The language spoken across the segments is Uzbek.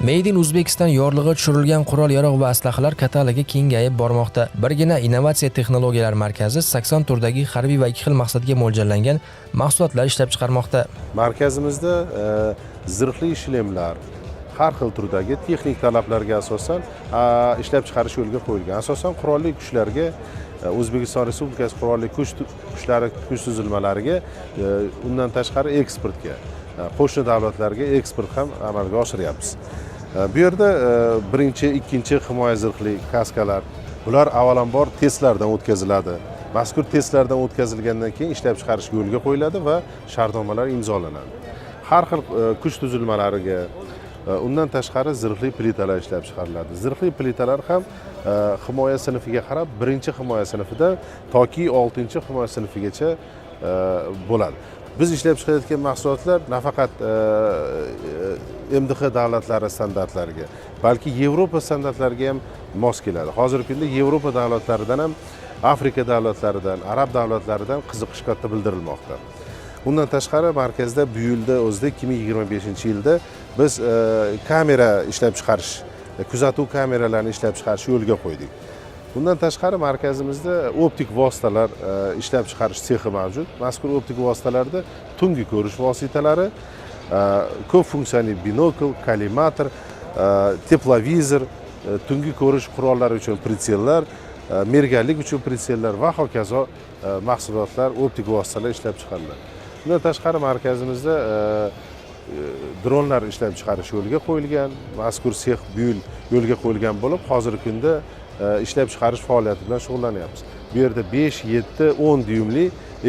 Made in Uzbekistan yorlig'i tushirilgan qurol-yarog' va aslahalar katalogi kengayib bormoqda. Birgina Innovatsiya texnologiyalar markazi 80 turdagi harbiy va ikki xil maqsadga mo'ljallangan mahsulotlar ishlab chiqarmoqda. Markazimizda zirhli shlemlar, har xil turdagi texnik talablarga asosan ishlab chiqarish yo'lga qo'yilgan. Asosan qurolli kuchlarga, O'zbekiston Respublikasi qurolli kuchlari kuch tuzilmalariga, undan tashqari eksportga, qo'shni davlatlarga eksport ham amalga oshiryapmiz. Bu yerda birinchi, ikkinchi himoya zirhli kaskalar, bular avvalambor testlardan o'tkaziladi. Mazkur testlardan o'tkazilgandan keyin ishlab chiqarish yo'lga qo'yiladi va shartnomalar imzolanadi. Har xil kuch tuzilmalariga, undan tashqari zirhli plitalar ishlab chiqariladi. Zirhli plitalar ham himoya sinfiga qarab, birinchi himoya sinifidan toki 6-chi himoya sinfigacha bo'ladi. Biz ishlab chiqarayotgan mahsulotlar nafaqat MDH davlatlari standartlariga, balki Yevropa standartlariga ham mos keladi. Hozirgi kunda Yevropa davlatlaridan ham, Afrika davlatlaridan, Arab davlatlaridan qiziqish katta bildirilmoqda. Bundan tashqari markazda bu yilda o'zida 2025-yilda biz kamera ishlab chiqarish, kuzatuv kameralarini ishlab chiqarish yo'lga qo'ydik. Bundan tashqari markazimizda optik vositalar ishlab chiqarish sexi mavjud. Mazkur optik vositalarda tungi ko'rish vositalari, ko'p funksiyali binokl, kollimator, teplovizor, tungi ko'rish qurollari uchun pritsellar, merganlik uchun pritsellar va hokazo mahsulotlar, optik vositalar ishlab chiqariladi. Bundan tashqari markazimizda dronlar ishlab chiqarish yo'lga qo'yilgan. Mazkur sex bu yil yo'lga qo'yilgan bo'lib, hozirgi kunda ishlab chiqarish faoliyati bilan shug'ullanyapmiz. Bu yerda 5, 7, 10 dyumli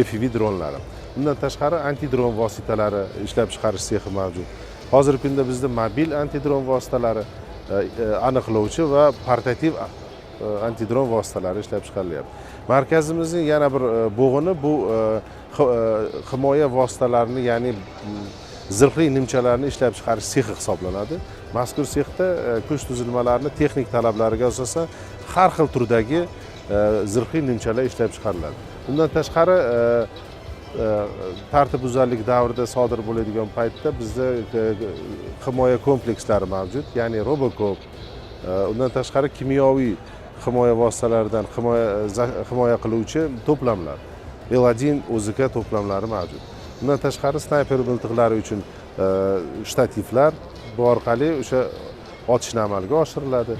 FPV dronlari. Bundan tashqari antidron vositalari ishlab chiqarish sexi mavjud. Hozirgi kunda bizda mobil antidron vositalari, aniqlovchi va portativ antidron vositalari ishlab chiqarilyapti. Markazimizning yana bir bo'g'ini bu himoya vositalarini, ya'ni zirhli nimchalarni ishlab chiqarish sexi hisoblanadi. Mazkur sexda kuch tuzilmalarining texnik talablariga asosan har xil turdagi zirhli nimchalar ishlab chiqariladi. Bundan tashqari tartibbuzarlik davrida sodir bo'ladigan paytda bizda himoya komplekslari mavjud, ya'ni Robocop, undan tashqari kimyoviy himoya vositalaridan himoya qiluvchi to'plamlar, L1 OZK to'plamlari mavjud. Bundan tashqari snayper miltiqlari uchun shtativlar, bu orqali o'sha otishni amalga oshiriladi.